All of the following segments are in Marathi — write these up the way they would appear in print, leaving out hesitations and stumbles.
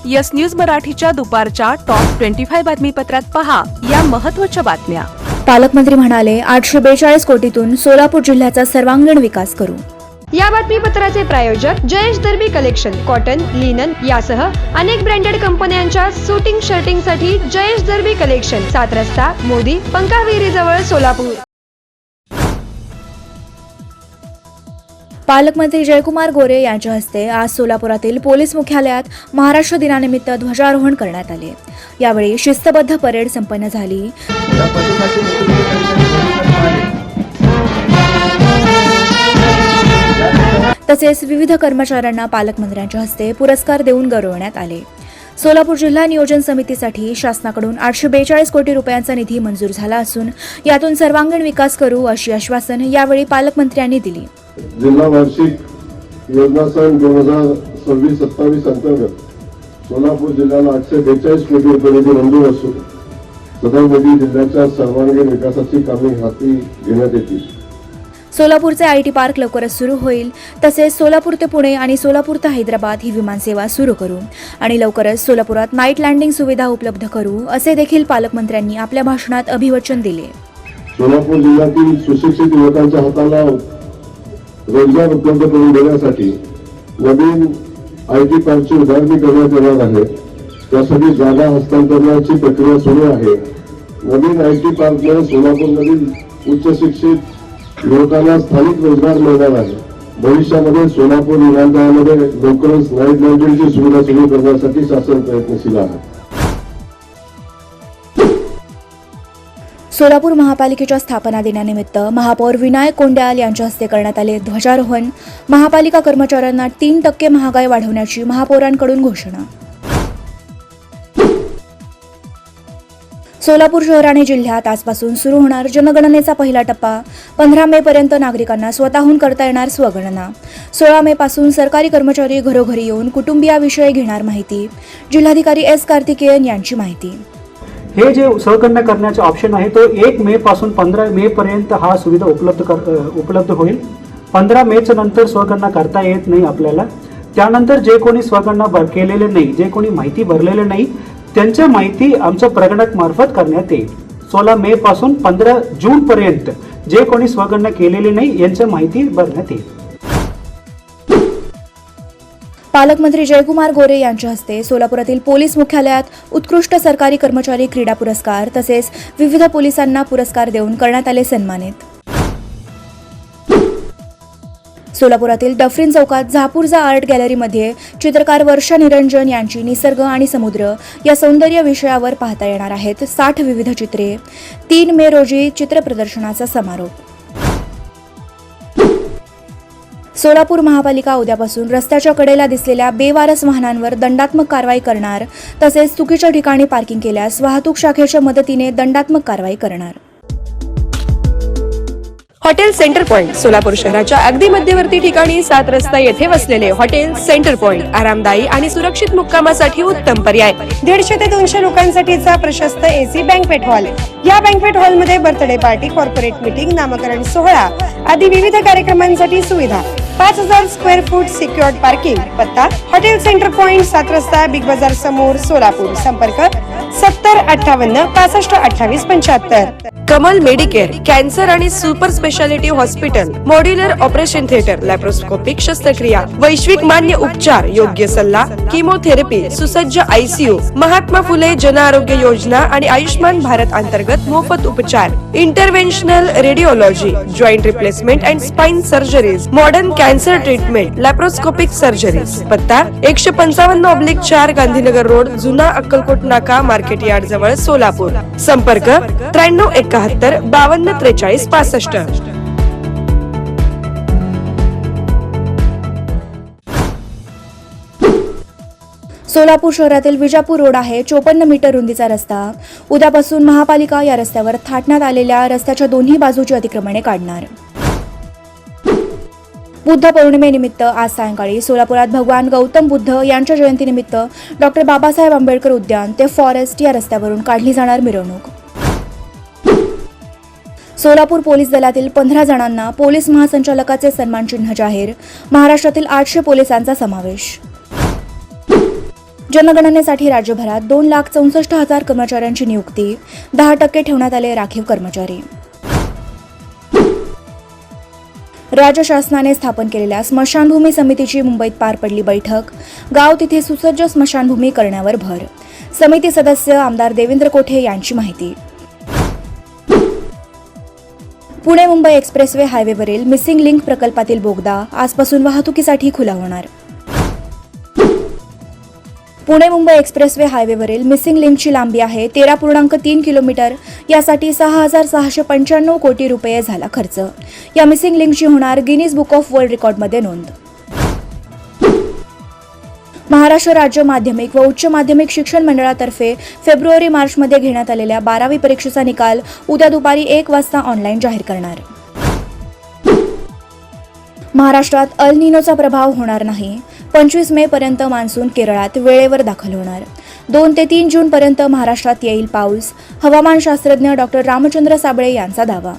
यस न्यूज मराठीच्या दुपारच्या टॉप 25 बातमीपत्रात पहा या महत्त्वाच्या बातम्या। पालकमंत्री म्हणाले 842 कोटीतून सोलापूर जिल्ह्याचा सर्वांगीण विकास करू। या बातमीपत्राचे प्रायोजक जयेश दर्बी कलेक्शन, कॉटन, लिनन यासह अनेक ब्रँडेड कंपन्यांच्या शूटिंग शर्टिंगसाठी जयेश दर्बी कलेक्शन, 7 रस्ता मोदी पंकाविहिरी जवळ सोलापूर। पालकमंत्री जयकुमार गोरे यांच्या हस्ते आज सोलापुरातील पोलीस मुख्यालयात महाराष्ट्र दिनानिमित्त ध्वजारोहण करण्यात आले। यावेळी शिस्तबद्ध परेड संपन्न झाली। तसेच विविध कर्मचाऱ्यांना पालकमंत्र्यांच्या हस्ते पुरस्कार देऊन गौरवण्यात आले। सोलापूर जिल्हा नियोजन समितीसाठी शासनाकडून 842 कोटी रुपयांचा निधी मंजूर झाला असून यातून सर्वांगीण विकास करू अशी आश्वासन यावेळी पालकमंत्र्यांनी दिली। जिल्हा वार्षिक योजना सन 2026-27 अंतर्गत सोलापूर जिल्ह्याला 842 कोटी रुपये निधी मंजूर असून सदर निधी जिल्ह्याच्या सर्वांगीण विकासाची कामे हाती घेण्यात येतील। सोलापूरचे आयटी पार्क लवकरच सुरू होईल। तसेच सोलापूर ते पुणे आणि सोलापूर ते हैदराबाद ही विमानसेवा सुरू करू आणि लवकरच सोलापुरात नाईट लँडिंग सुविधा उपलब्ध करू असे देखील पालकमंत्र्यांनी आपल्या भाषणात अभिवचन दिले। सोलापूर जिल्ह्यातील सुशिक्षित युवकांच्या हाताला रोजगार उपलब्ध करून देण्यासाठी नवीन आयटी पार्कची उभारणी करण्यात येणार आहे। त्यासाठी जागा हस्तांतरणाची प्रक्रिया सुरू आहे। नवीन आयटी पार्कमुळे सोलापूरमधील उच्च शिक्षित युवकांना स्थानिक रोजगार मिळणार आहे। भविष्यामध्ये सोलापूर विमानतळामध्ये लवकरच नाईट लँडिंगची सुविधा सुरू करण्यासाठी शासन प्रयत्नशील आहे। सोलापूर महापालिकेच्या स्थापना दिनानिमित्त महापौर विनायक कोंड्याल यांच्या हस्ते करण्यात आले ध्वजारोहण। महापालिका कर्मचाऱ्यांना 3% महागाई वाढवण्याची महापौरांकडून घोषणा। सोलापूर शहर आणि जिल्ह्यात आजपासून सुरू होणार जनगणनेचा पहिला टप्पा। 15 मे पर्यंत नागरिकांना स्वतःहून करता येणार स्वगणना। 16 मे पासून सरकारी कर्मचारी घरोघरी येऊन कुटुंबियाविषयी घेणार माहिती। जिल्हाधिकारी एस कार्तिकेयन यांची माहिती। हे जे स्वगणना करण्याचा ऑप्शन आहे तो 1 मे पासून 15 मे पर्यंत हा सुविधा उपलब्ध होईल। 15 मेच्या नंतर स्वगणना करता येत नाही आपल्याला। त्यानंतर जे कोणी स्वगणना केलेले नाही, जे कोणी माहिती भरलेले नाही त्यांच्या माहिती आमच्या प्रगणक मार्फत करण्यात येईल। 16 मे पासून 15 जून पर्यंत जे कोणी स्वगणना केलेली नाही यांच्या माहिती भरण्यात येईल। पालकमंत्री जयकुमार गोरे यांच्या हस्ते सोलापुरातील पोलीस मुख्यालयात उत्कृष्ट सरकारी कर्मचारी क्रीडा पुरस्कार तसेच विविध पोलिसांना पुरस्कार देऊन करण्यात आले सन्मानित। सोलापुरातील डफरीन चौकात झापूरजा आर्ट गॅलरीमध्ये चित्रकार वर्षा निरंजन यांची निसर्ग आणि समुद्र या सौंदर्य विषयावर पाहता येणार आहेत 60 विविध चित्रे। 3 मे रोजी चित्र प्रदर्शनाचा समारोप। सोलापूर महापालिका उद्यापासून रस्त्याच्या कडेला दिसलेल्या बेवारस वाहनांवर दंडात्मक कारवाई करणार। तसेच चुकीच्या ठिकाणी पार्किंग केल्यास वाहतूक शाखेच्या मदतीने दंडात्मक कारवाई करणार। हॉटेल सेंटर पॉइंट सोलापूर शहराच्या अगदी मध्यवर्ती ठिकाणी 7 रस्ता येथे वसलेले हॉटेल सेंटर पॉइंट आरामदायी आणि सुरक्षित मुक्कामासाठी उत्तम पर्याय। 150 ते 200 लोकांसाठीचा प्रशस्त एसी बँक्वेट हॉल। या बँक्वेट हॉलमध्ये बर्थडे पार्टी, कॉर्पोरेट मीटिंग, नामकरण सोहळा आदी विविध कार्यक्रमांसाठी सुविधा। 5000 स्क्वेअर फूट सिक्युअर्ड पार्किंग। पत्ता हॉटेल सेंटर पॉइंट, 7 रस्ता, बिग बाजार समोर, सोलापूर। संपर्क 70 58 65 28 75। कमल मेडिकेअर कॅन्सर आणि super speciality hospital, modular operation theatre, laparoscopic शस्त्रक्रिया, वैश्विक मान्य उपचार, योग्य सल्ला, किमोथेरपी, सुसज्ज आयसीयू, महात्मा फुले जन आरोग्य योजना आणि आयुष्मान भारत अंतर्गत मोफत उपचार, interventional radiology, joint replacement and spine surgeries, modern cancer treatment, laparoscopic surgeries. पत्ता 155/4 गांधीनगर रोड, जुना अक्कलकोट नाका, मार्केट यार्ड जवळ, सोलापूर। संपर्क 93 71 52 43 65। सोलापूर शहरातील विजापूर रोड आहे 54 मीटर रुंदीचा रस्ता। उद्यापासून महापालिका या रस्त्यावर थाटण्यात आलेल्या रस्त्याच्या दोन्ही बाजूची अतिक्रमणे काढणार। बुद्ध पौर्णिमेनिमित्त आज सायंकाळी सोलापुरात भगवान गौतम बुद्ध यांच्या जयंतीनिमित्त डॉ. बाबासाहेब आंबेडकर उद्यान ते फॉरेस्ट या रस्त्यावरून काढली जाणार मिरवणूक। सोलापूर पोलीस दलातील 15 जणांना पोलीस महासंचालकाचे सन्मान चिन्ह जाहीर। महाराष्ट्रातील 800 पोलिसांचा समावेश। जनगणनेसाठी राज्यभरात 2,64,000 कर्मचाऱ्यांची नियुक्ती, 10% ठेवण्यात आले राखीव कर्मचारी. राज्य शासनाने स्थापन केलेल्या स्मशानभूमी समितीची मुंबईत पार पडली बैठक. गाव तिथे सुसज्ज स्मशानभूमी करण्यावर भर. समिती सदस्य आमदार देवेंद्र कोठे यांची माहिती. पुणे मुंबई एक्सप्रेसवे हायवेवरील मिसिंग लिंक प्रकल्पातील बोगदा आजपासून वाहतुकीसाठी खुला होणार. पुणे मुंबई एक्सप्रेसवे हायवेवरील मिसिंग लिंकची लांबी आहे 13.3 किलोमीटर. यासाठी 6,695 कोटी रुपये झाला खर्च. या मिसिंग लिंकची होणार गिनीज बुक ऑफ वर्ल्ड रेकॉर्डमध्ये नोंद. महाराष्ट्र राज्य माध्यमिक व उच्च माध्यमिक शिक्षण मंडळातर्फे फेब्रुवारी-मार्चमध्ये घेण्यात आलेल्या 12वी परीक्षेचा निकाल उद्या दुपारी 1 वाजता ऑनलाईन जाहीर करणार. महाराष्ट्रात अल निनोचा प्रभाव होणार नाही. 25 मे पर्यंत मान्सून केरळात वेळेवर दाखल होणार. 2 ते 3 जून पर्यंत महाराष्ट्रात येईल पाऊस. हवामानशास्त्रज्ञ डॉक्टर रामचंद्र साबळे यांचा दावा.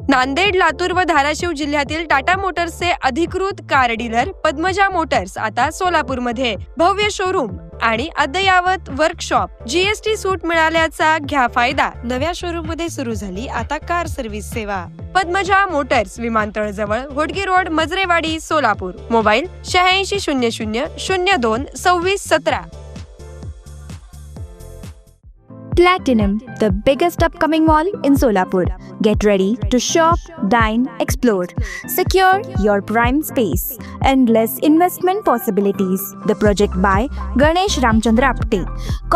नांदेड, लातूर व धाराशिव जिल्ह्यातील टाटा मोटर्सचे अधिकृत कार डीलर पद्मजा मोटर्स आता सोलापूरमध्ये. भव्य शोरूम आणि अद्ययावत वर्कशॉप. जीएसटी सूट मिळाल्याचा घ्या फायदा. नव्या शोरूम मध्ये सुरू झाली आता कार सर्व्हिस सेवा. पद्मजा मोटर्स, विमानतळ जवळ, Hodgi road, Majrewadi, Solapur. Mobile 8600022617. Platinum, the biggest upcoming mall in Solapur. Get ready to shop, dine, explore. Secure your prime space. Endless investment possibilities. The project by Ganesh Ramchandra Apte.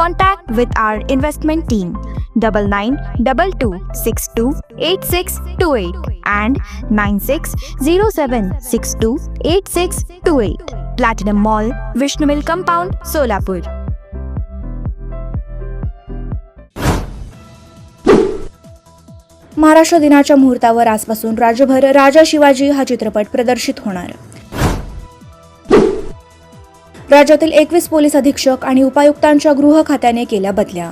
Contact with our investment team 9922628628 and 9607628628. Platinum Mall, Vishnu Mill Compound, Solapur. Maharashtra दिनाच्या मुहूर्तावर आजपासून राज्यभर राजा शिवाजी हा चित्रपट प्रदर्शित होणार. राज्यातील 21 पोलीस अधीक्षक आणि उपायुक्तांच्या गृह खात्याने केल्या बदल्या.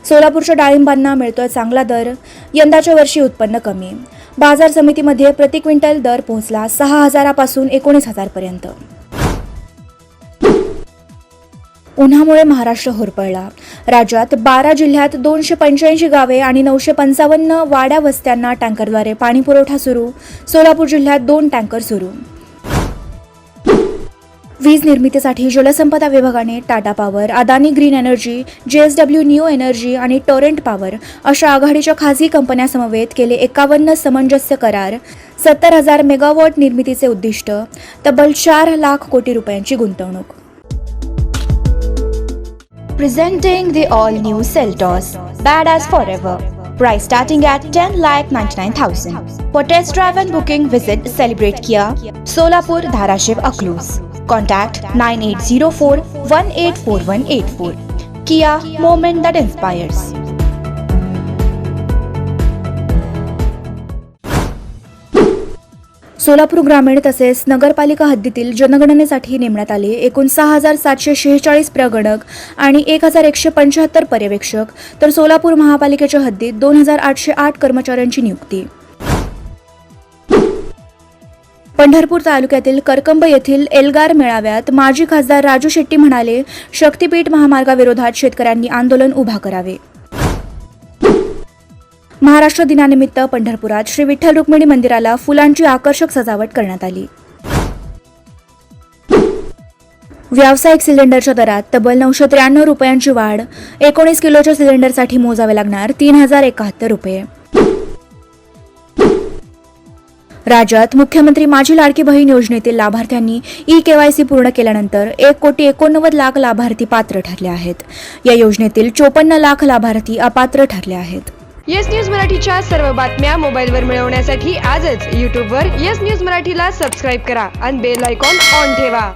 सोलापूरच्या डाळिंबांना मिळतोय चांगला दर. यंदाच्या वर्षी उत्पन्न कमी. बाजार समितीमध्ये प्रति क्विंटल दर पोहोचला 6,000 पासून 19,000 पर्यंत. उन्हामुळे महाराष्ट्र होरपळला. राज्यात 12 जिल्ह्यात 285 गावे आणि 955 वाड्या वस्त्यांना टँकरद्वारे पाणी पुरवठा सुरू. सोलापूर जिल्ह्यात 2 टँकर सुरू. वीज निर्मितीसाठी जलसंपदा विभागाने Tata power, Adani green energy, JSW new energy आणि टोरेंट पॉवर अशा आघाडीच्या खासगी कंपन्यांसमवेत केले 51 समंजस्य करार. 70,000 मेगावॉट निर्मितीचे उद्दिष्ट. तब्बल 4 लाख कोटी रुपयांची गुंतवणूक. Presenting the all-new Seltos, badass forever. Price starting at 10,99,000. For test drive and booking, visit Celebrate Kia, Solapur, Dharashiv, Aklus. Contact 9804184184. Kia, moment that inspires. Solapur ग्रामीण तसेच नगरपालिका हद्दीतील जनगणनेसाठी नेमण्यात आले एकूण 6,746 प्रगणक आणि 1,175 पर्यवेक्षक, तर सोलापूर महापालिकेच्या हद्दीत 2,808 कर्मचाऱ्यांची नियुक्ती. पंढरपूर तालुक्यातील करकंब येथील एल्गार मेळाव्यात माजी खासदार राजू शेट्टी म्हणाले, शक्तीपीठ महामार्गाविरोधात शेतकऱ्यांनी आंदोलन उभा करावे. महाराष्ट्र दिनानिमित्त पंढरपुरात श्री विठ्ठल रुक्मिणी मंदिराला फुलांची आकर्षक सजावट करण्यात आली. व्यावसायिक सिलेंडरच्या दरात तब्बल 993 रुपयांची वाढ. 19 किलोच्या सिलेंडरसाठी मोजावे लागणार 3,071 रुपये. राज्यात मुख्यमंत्री माझी लाडकी बहीण योजनेतील लाभार्थ्यांनी ई-KYC पूर्ण केल्यानंतर 1,89,00,000 लाभार्थी पात्र ठरले आहेत. या योजनेतील 54 लाख लाभार्थी अपात्र ठरले आहेत. येस न्यूज मराठीच्या सर्व बातम्या मोबाईलवर मिळवण्यासाठी आजच यूट्यूबवर येस न्यूज मराठीला सबस्क्राईब करा आणि बेल आयकॉन ऑन ठेवा.